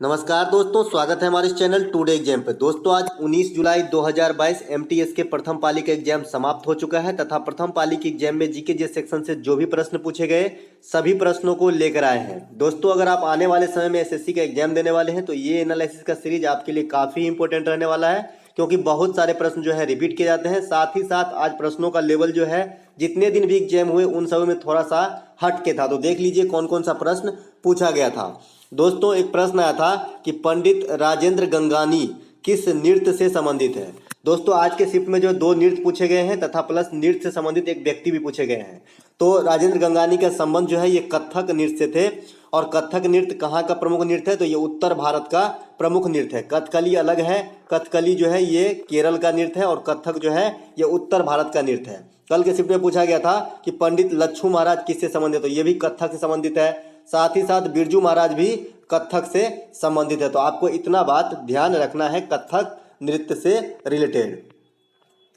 नमस्कार दोस्तों, स्वागत है हमारे इस चैनल टुडे एग्जाम पे। दोस्तों आज 19 जुलाई 2022 एमटीएस के प्रथम पाली का एग्जाम समाप्त हो चुका है तथा प्रथम पाली के एग्जाम में जीके जे सेक्शन से जो भी प्रश्न पूछे गए सभी प्रश्नों को लेकर आए हैं। दोस्तों अगर आप आने वाले समय में एसएससी का एग्जाम देने वाले हैं तो ये एनालिसिस का सीरीज आपके लिए काफ़ी इंपॉर्टेंट रहने वाला है, क्योंकि बहुत सारे प्रश्न जो है रिपीट किए जाते हैं। साथ ही साथ आज प्रश्नों का लेवल जो है जितने दिन भी एग्जाम हुए उन सब में थोड़ा सा हट के था। तो देख लीजिए कौन कौन सा प्रश्न पूछा गया था। दोस्तों एक प्रश्न आया था कि पंडित राजेंद्र गंगानी किस नृत्य से संबंधित है। दोस्तों आज के शिफ्ट में जो दो नृत्य पूछे गए हैं तथा प्लस नृत्य से संबंधित एक व्यक्ति भी पूछे गए हैं। तो राजेंद्र गंगानी का संबंध जो है ये कथक नृत्य से थे। और कथक नृत्य कहाँ का प्रमुख नृत्य है, तो ये उत्तर भारत का प्रमुख नृत्य है। कथकली अलग है, कथकली जो है ये केरल का नृत्य है और कथक जो है ये उत्तर भारत का नृत्य है। कल के शिफ्ट में पूछा गया था कि पंडित लच्छू महाराज किससे संबंधित, तो ये भी कथक से संबंधित है। साथ ही साथ बिरजू महाराज भी कथक से संबंधित है। तो आपको इतना बात ध्यान रखना है कथक नृत्य से रिलेटेड।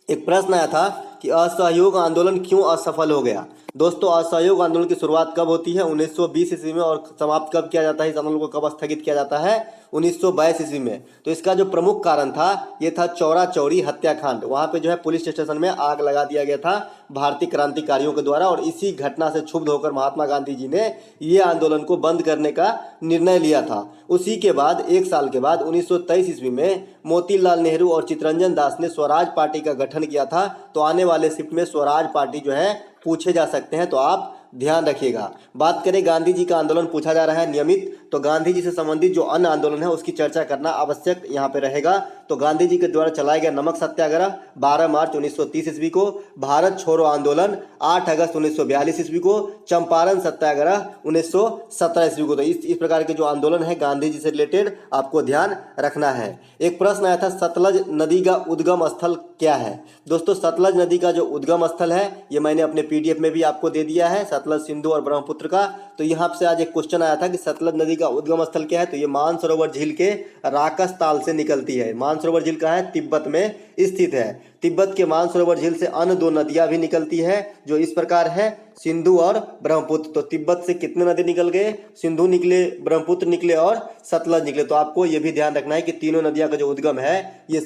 एक प्रश्न आया था कि असहयोग आंदोलन क्यों असफल हो गया। दोस्तों असहयोग आंदोलन की शुरुआत कब होती है, 1920 ईस्वी में, और समाप्त कब किया जाता है, इस आंदोलन को कब स्थगित किया जाता है, 1922 ईस्वी में। तो इसका जो प्रमुख कारण था ये था चौरा चौरी हत्याकांड। वहाँ पे जो है पुलिस स्टेशन में आग लगा दिया गया था भारतीय क्रांतिकारियों के द्वारा, और इसी घटना से क्षुब्ध होकर महात्मा गांधी जी ने ये आंदोलन को बंद करने का निर्णय लिया था। उसी के बाद एक साल के बाद 1923 ईस्वी में मोतीलाल नेहरू और चित्तरंजन दास ने स्वराज पार्टी का गठन किया था। तो आने वाले शिफ्ट में स्वराज पार्टी जो है पूछे जा सकते हैं, तो आप ध्यान रखिएगा। बात करें गांधी जी का आंदोलन पूछा जा रहा है नियमित, तो गांधी जी से संबंधित जो अन्य आंदोलन है उसकी चर्चा करना आवश्यक यहाँ पे रहेगा। तो गांधी जी के द्वारा चलाया गया नमक सत्याग्रह 12 मार्च 1930 ईस्वी को, भारत छोड़ो आंदोलन 8 अगस्त 1942 ईस्वी को, चंपारण सत्याग्रह 1917 ईस्वी को। तो इस प्रकार के जो आंदोलन है गांधी जी से रिलेटेड आपको ध्यान रखना है। एक प्रश्न आया था सतलज नदी का उद्गम स्थल क्या है। दोस्तों सतलज नदी का जो उद्गम स्थल है ये मैंने अपने पीडीएफ में भी आपको दे दिया है, सतलज सिंधु और ब्रह्मपुत्र का। तो यहाँ से आज एक क्वेश्चन आया था कि सतलज नदी का उद्गम स्थल क्या है, तो ये मानसरोवर झील के राकस ताल से निकलती है। मानसरोवर झील कहाँ है, तिब्बत में स्थित है। तिब्बत के मानसरोवर झील से अन्य दो नदियां भी निकलती है जो इस प्रकार है, सिंधु और ब्रह्मपुत्र। तो तिब्बत से कितने नदी निकल गए, सिंधु निकले, ब्रह्मपुत्र निकले और सतलज निकले। तो आपको यह भी ध्यान रखना है कि तीनों नदियां का जो उद्गम है ये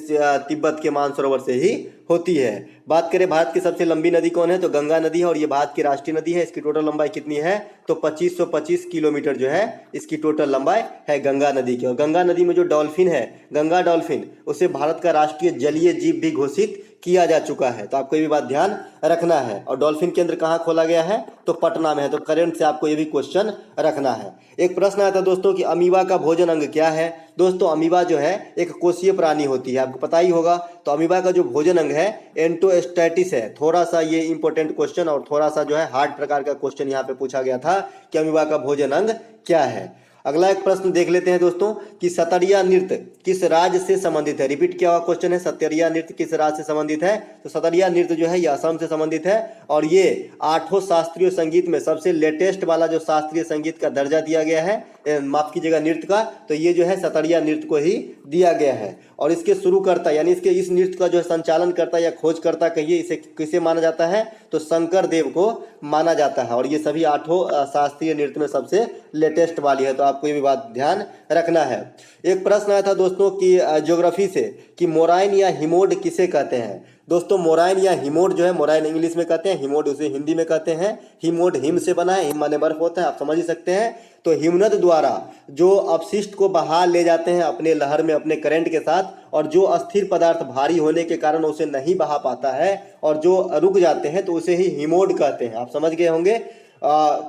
तिब्बत के मानसरोवर से ही होती है। बात करें भारत की सबसे लंबी नदी कौन है, तो गंगा नदी है, और ये भारत की राष्ट्रीय नदी है। इसकी टोटल लंबाई कितनी है, तो 2525 किलोमीटर जो है इसकी टोटल लंबाई है गंगा नदी की। और गंगा नदी में जो डॉल्फिन है, गंगा डॉल्फिन, उसे भारत का राष्ट्रीय जलीय जीव भी घोषित किया जा चुका है। तो आपको ये भी बात ध्यान रखना है। और डॉल्फिन केंद्र कहाँ खोला गया है, तो पटना में है। तो करंट से आपको ये भी क्वेश्चन रखना है। एक प्रश्न आया था दोस्तों कि अमीबा का भोजन अंग क्या है। दोस्तों अमीबा जो है एक कोशीय प्राणी होती है, आपको पता ही होगा। तो अमीबा का जो भोजन अंग है एंटोस्टैटिस है। थोड़ा सा ये इंपॉर्टेंट क्वेश्चन और थोड़ा सा जो है हार्ड प्रकार का क्वेश्चन यहाँ पे पूछा गया था कि अमीबा का भोजन अंग क्या है। अगला एक प्रश्न देख लेते हैं दोस्तों कि सतरिया नृत्य किस राज्य से संबंधित है। रिपीट किया हुआ क्वेश्चन है, सतरिया नृत्य किस राज्य से संबंधित है। तो सतरिया नृत्य जो है ये असम से संबंधित है, और ये 8 शास्त्रीय संगीत में सबसे लेटेस्ट वाला जो शास्त्रीय संगीत का दर्जा दिया गया है, माफ कीजिएगा नृत्य का, तो ये जो है सतरिया नृत्य को ही दिया गया है। और इसके शुरूकर्ता यानी इसके इस नृत्य का जो है संचालन करता या खोजकर्ता कहिए, इसे किसे माना जाता है, तो शंकर देव को माना जाता है। और ये सभी 8 शास्त्रीय नृत्य में सबसे लेटेस्ट वाली है। तो आपको ये भी बात ध्यान रखना है। एक प्रश्न आया था दोस्तों कि ज्योग्राफी से कि मोराइन या हिमोड किसे कहते हैं। दोस्तों मोराइन या हिमोड जो है, मोराइन इंग्लिश में कहते हैं, हिमोड उसे हिंदी में कहते हैं। हिमोड हिम से बना है, हिम माने बर्फ होता है, आप समझ ही सकते हैं। तो हिमनद द्वारा जो अपशिष्ट को बहा ले जाते हैं अपने लहर में अपने करंट के साथ, और जो अस्थिर पदार्थ भारी होने के कारण उसे नहीं बहा पाता है और जो रुक जाते हैं तो उसे ही हिमोड कहते हैं। आप समझ गए होंगे।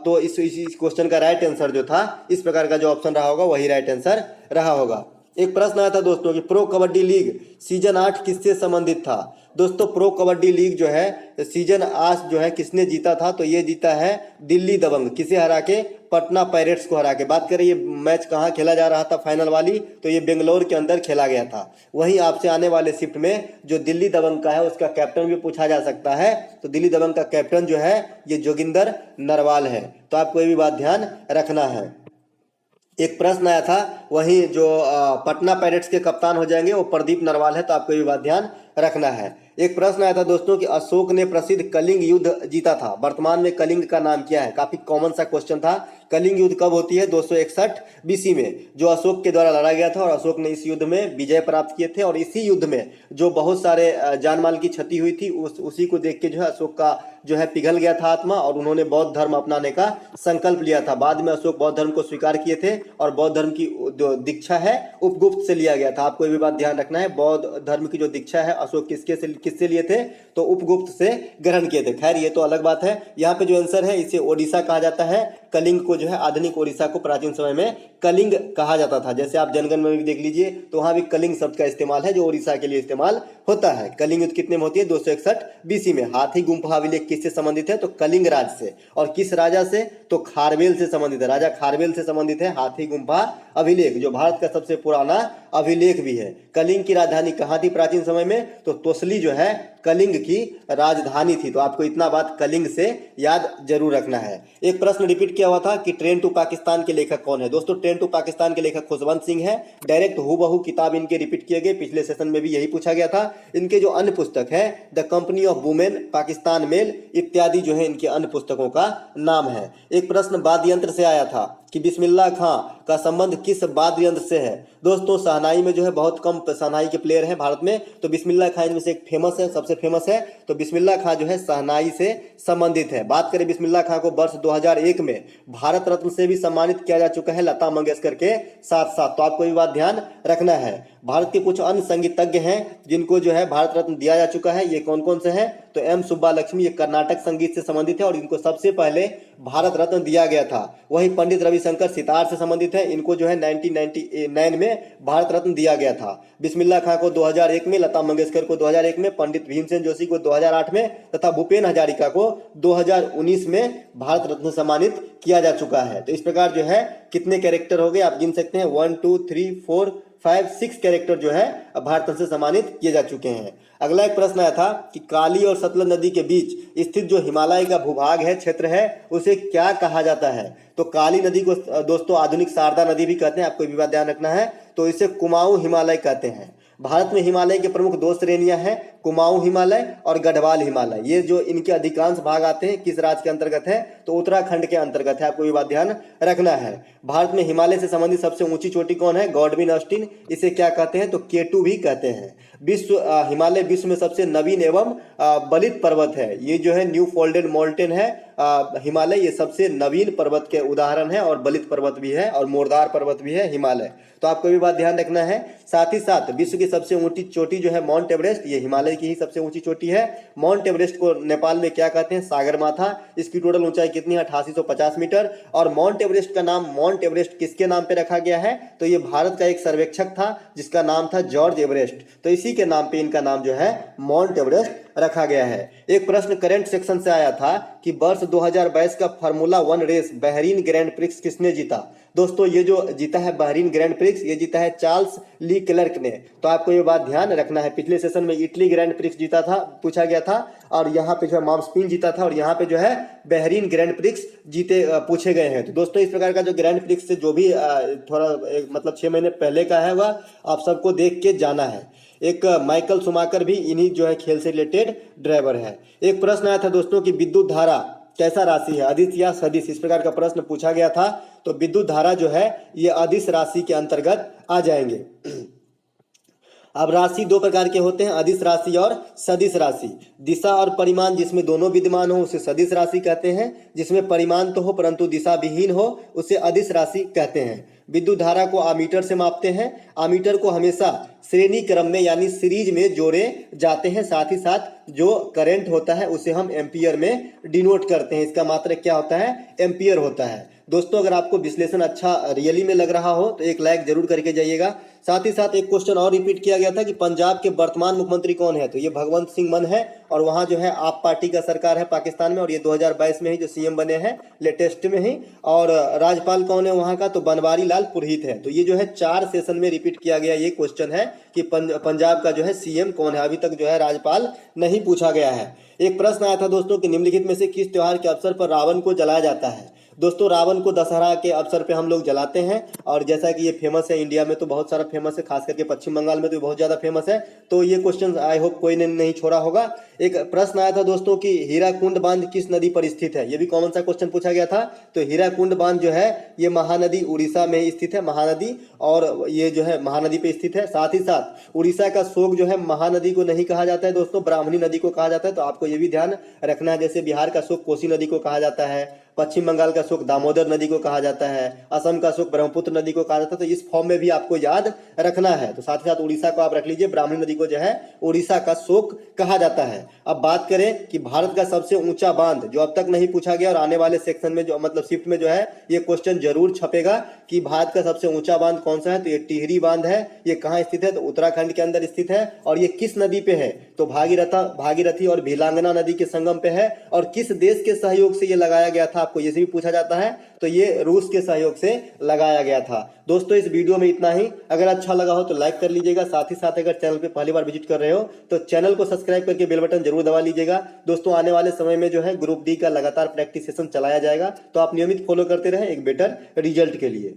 तो इस क्वेश्चन का राइट आंसर जो था, इस प्रकार का जो ऑप्शन रहा होगा वही राइट आंसर रहा होगा। एक प्रश्न आया था दोस्तों कि प्रो कबड्डी लीग सीजन 8 किससे संबंधित था। दोस्तों प्रो कबड्डी लीग जो है सीजन 8 जो है किसने जीता था, तो ये जीता है दिल्ली दबंग। किसे हरा के, पटना पायरेट्स को हरा के। बात करें ये मैच कहाँ खेला जा रहा था फाइनल वाली, तो ये बेंगलोर के अंदर खेला गया था। वहीं आपसे आने वाले शिफ्ट में जो दिल्ली दबंग का है उसका कैप्टन भी पूछा जा सकता है। तो दिल्ली दबंग का कैप्टन जो है ये जोगिंदर नरवाल है। तो आपको ये भी बात ध्यान रखना है। एक प्रश्न आया था वहीं जो पटना पायरेट्स के कप्तान हो जाएंगे वो प्रदीप नरवाल है। तो आपको ये भी बात ध्यान रखना है। एक प्रश्न आया था दोस्तों कि अशोक ने प्रसिद्ध कलिंग युद्ध जीता था, वर्तमान में कलिंग का नाम क्या है। काफी कॉमन सा क्वेश्चन था कलिंग युद्ध कब होती है? 261 बीसी में, जो अशोक के द्वारा लड़ा गया था और अशोक ने इस युद्ध में विजय प्राप्त किए थे। और इसी युद्ध में जो बहुत सारे जान माल की क्षति हुई थी, उसी को देख के जो है अशोक का जो है पिघल गया था आत्मा और उन्होंने बौद्ध धर्म अपनाने का संकल्प लिया था। बाद में अशोक बौद्ध धर्म को स्वीकार किए थे और बौद्ध धर्म की जो दीक्षा है उपगुप्त से लिया गया था। आपको ये भी बात ध्यान रखना है, बौद्ध धर्म की जो दीक्षा है अशोक किससे लिए थे? तो उपगुप्त से ग्रहण किए थे। खैर ये तो अलग बात है। यहाँ पे जो आंसर है इसे ओडिशा कहा जाता है। कलिंग को जो है, आधुनिक ओडिशा को प्राचीन समय में कलिंग कहा जाता था। जैसे आप जनगण में भी देख लीजिए तो वहां भी कलिंग शब्द का इस्तेमाल है जो ओडिशा के लिए इस्तेमाल होता है। कलिंग युद्ध कितने में होती है? 261 बीसी में। हाथी गुम्फा अभिलेख किससे संबंधित है? तो कलिंग राज से। और किस राजा से? तो खारवेल से संबंधित है, राजा खारवेल से संबंधित है हाथी गुम्फा अभिलेख, जो भारत का सबसे पुराना अभिलेख भी है। कलिंग की राजधानी कहाँ थी प्राचीन समय में? तो तोसली जो है कलिंग की राजधानी थी। तो आपको इतना बात कलिंग से याद जरूर रखना है। एक प्रश्न रिपीट किया हुआ था कि ट्रेन टू पाकिस्तान के लेखक कौन है? दोस्तों ट्रेन टू पाकिस्तान के लेखक खुशवंत सिंह है। डायरेक्ट हूबहू किताब इनके रिपीट किए गए, पिछले सेशन में भी यही पूछा गया था। इनके जो अन्य पुस्तक है the company of women, Pakistan mail इत्यादि जो है इनके अन्य पुस्तकों का नाम है। एक प्रश्न वाद्य यंत्र से आया था कि बिस्मिल्लाह खां का संबंध किस वाद्य यंत्र से है? दोस्तों शहनाई में जो है बहुत कम शहनाई के प्लेयर हैं भारत में, तो बिस्मिल्लाह खां इनमें से एक फेमस है, सबसे फेमस है। तो बिस्मिल्लाह खां जो है शहनाई से संबंधित है। बात करें बिस्मिल्लाह खां को वर्ष 2001 में भारत रत्न से भी सम्मानित किया जा चुका है लता मंगेशकर के साथ साथ। तो आपको ये बात ध्यान रखना है। भारत के कुछ अन्य संगीतज्ञ हैं जिनको जो है भारत रत्न दिया जा चुका है। ये कौन कौन से हैं? तो एम सुब्बा लक्ष्मी, ये कर्नाटक संगीत से संबंधित है और इनको सबसे पहले भारत रत्न दिया गया था। वहीं पंडित रविशंकर सितार से संबंधित है, इनको जो है 1999 में भारत रत्न दिया गया था। बिस्मिल्लाह खां को 2001 में, लता मंगेशकर को 2001 में, पंडित भीमसेन जोशी को 2008 में तथा भूपेन हजारिका को 2019 में भारत रत्न सम्मानित किया जा चुका है। तो इस प्रकार जो है कितने कैरेक्टर हो गए आप गिन सकते हैं, 1 2 3 4 5 6 कैरेक्टर जो है भारत रत्न से सम्मानित किए जा चुके हैं। अगला एक प्रश्न आया था कि काली और सतलज नदी के बीच स्थित जो हिमालय का भूभाग है, क्षेत्र है, उसे क्या कहा जाता है? तो काली नदी को दोस्तों आधुनिक शारदा नदी भी कहते हैं, आपको ये बात ध्यान रखना है। तो इसे कुमाऊं हिमालय कहते हैं। भारत में हिमालय के प्रमुख दो श्रेणियां हैं, कुमाऊं हिमालय और गढ़वाल हिमालय। ये जो इनके अधिकांश भाग आते हैं किस राज्य के अंतर्गत है? तो उत्तराखंड के अंतर्गत है, आपको ये बात ध्यान रखना है। भारत में हिमालय से संबंधित सबसे ऊंची चोटी कौन है? Godwin Austen. इसे क्या कहते हैं? तो K2 भी कहते हैं। हिमालय विश्व में सबसे नवीन एवं बलित पर्वत है। ये जो है न्यू फोल्डेड माउंटेन है हिमालय, ये सबसे नवीन पर्वत के उदाहरण है और बलित पर्वत भी है और मोरदार पर्वत भी है हिमालय। तो आपको भी बात ध्यान रखना है। साथ ही साथ विश्व की सबसे ऊंची चोटी जो है माउंट एवरेस्ट, ये हिमालय की ही सबसे ऊंची चोटी है। माउंट एवरेस्ट को नेपाल में क्या कहते हैं? सागरमाथा। इसकी टोटल ऊंचाई कितनी है? 8850 मीटर। और माउंट एवरेस्ट का नाम माउंट एवरेस्ट किसके नाम पे रखा गया है? तो ये भारत का एक सर्वेक्षक था जिसका नाम था जॉर्ज एवरेस्ट, तो इसी के नाम पे इनका नाम जो है माउंट एवरेस्ट रखा गया है। एक प्रश्न करंट सेक्शन से आया था कि वर्ष 2022 का formula 1 race Bahrain grand prix किसने जीता? दोस्तों ये जो जीता है बहरीन ग्रैंड प्रिक्स, ये जीता है चार्ल्स ली क्लर्क ने। तो आपको ये बात ध्यान रखना है। पिछले सेशन में इटली ग्रैंड प्रिक्स जीता था, पूछा गया था, और यहाँ पे जो है मार्मस्पीन जीता था और यहाँ पे जो है बहरीन ग्रैंड प्रिक्स जीते पूछे गए हैं। तो दोस्तों इस प्रकार का जो ग्रैंड प्रिक्स से जो भी थोड़ा मतलब 6 महीने पहले का है वह आप सबको देख के जाना है। एक माइकल शुमाकर भी इन्हीं जो है खेल से रिलेटेड ड्राइवर है। एक प्रश्न आया था दोस्तों कि विद्युत धारा कैसा राशि है, अदिश या सदिश? इस प्रकार का प्रश्न पूछा गया था। तो विद्युत धारा जो है ये अदिश राशि के अंतर्गत आ जाएंगे। अब राशि दो प्रकार के होते हैं, अदिश राशि और सदिश राशि। दिशा और परिमाण जिसमें दोनों विद्यमान हो उसे सदिश राशि कहते हैं, जिसमें परिमाण तो हो परंतु दिशा विहीन हो उसे अदिश राशि कहते हैं। विद्युत धारा को आमीटर से मापते हैं। आमीटर को हमेशा श्रेणी क्रम में यानी सीरीज में जोड़े जाते हैं। साथ ही साथ जो करंट होता है उसे हम एम्पियर में डिनोट करते हैं। इसका मात्रक क्या होता है? एम्पियर होता है। दोस्तों अगर आपको विश्लेषण अच्छा रियली में लग रहा हो तो एक लाइक जरूर करके जाइएगा। साथ ही साथ एक क्वेश्चन और रिपीट किया गया था कि पंजाब के वर्तमान मुख्यमंत्री कौन है? तो ये भगवंत सिंह मान है और वहाँ जो है आप पार्टी का सरकार है पाकिस्तान में, और ये 2022 में ही जो सीएम बने हैं लेटेस्ट में ही। और राज्यपाल कौन है वहाँ का? तो बनवारी लाल पुरोहित है। तो ये जो है 4 सेशन में रिपीट किया गया ये क्वेश्चन है कि पंजाब का जो है सीएम कौन है। अभी तक जो है राज्यपाल नहीं पूछा गया है। एक प्रश्न आया था दोस्तों कि निम्नलिखित में से किस त्योहार के अवसर पर रावण को जलाया जाता है? दोस्तों रावण को दशहरा के अवसर पे हम लोग जलाते हैं और जैसा कि ये फेमस है, इंडिया में तो बहुत सारा फेमस है, खास करके पश्चिम बंगाल में तो बहुत ज़्यादा फेमस है। तो ये क्वेश्चन आई होप कोई ने नहीं छोड़ा होगा। एक प्रश्न आया था दोस्तों कि हीराकुंड बांध किस नदी पर स्थित है, ये भी कॉमन सा क्वेश्चन पूछा गया था। तो हीराकुंड बांध जो है ये महानदी उड़ीसा में स्थित है, महानदी, और ये जो है महानदी पे स्थित है। साथ ही साथ उड़ीसा का शोक जो है महानदी को नहीं कहा जाता है दोस्तों, ब्राह्मणी नदी को कहा जाता है। तो आपको ये भी ध्यान रखना है, जैसे बिहार का शोक कोसी नदी को कहा जाता है, पश्चिम बंगाल का शोक दामोदर नदी को कहा जाता है, असम का शोक ब्रह्मपुत्र नदी को कहा जाता है। तो इस फॉर्म में भी आपको याद रखना है। तो साथ ही साथ उड़ीसा को आप रख लीजिए, ब्राह्मणी नदी को जो है उड़ीसा का शोक कहा जाता है। अब बात करें कि भारत का सबसे ऊंचा बांध, जो अब तक नहीं पूछा गया और आने वाले सेक्शन में जो मतलब शिफ्ट में जो है ये क्वेश्चन जरूर छपेगा कि भारत का सबसे ऊंचा बांध कौन सा है। तो ये टिहरी बांध है। ये कहाँ स्थित है, तो उत्तराखंड के अंदर स्थित है। और ये किस नदी पे है, तो भागीरथी और भिलांगना नदी के संगम पे है। और किस देश के सहयोग से ये लगाया गया था, आपको ये भी पूछा जाता है। तो ये रूस के सहयोग से लगाया गया था। दोस्तों इस वीडियो में इतना ही। अगर अच्छा लगा हो तो लाइक कर लीजिएगा। साथ ही साथ अगर चैनल पे पहली बार विजिट कर रहे हो तो चैनल को सब्सक्राइब करके बेल बटन जरूर दबा लीजिएगा। दोस्तों आने वाले समय में जो है ग्रुप डी का लगातार प्रैक्टिस सेशन चलाया जाएगा, तो आप नियमित फॉलो करते रहें एक बेटर रिजल्ट के लिए।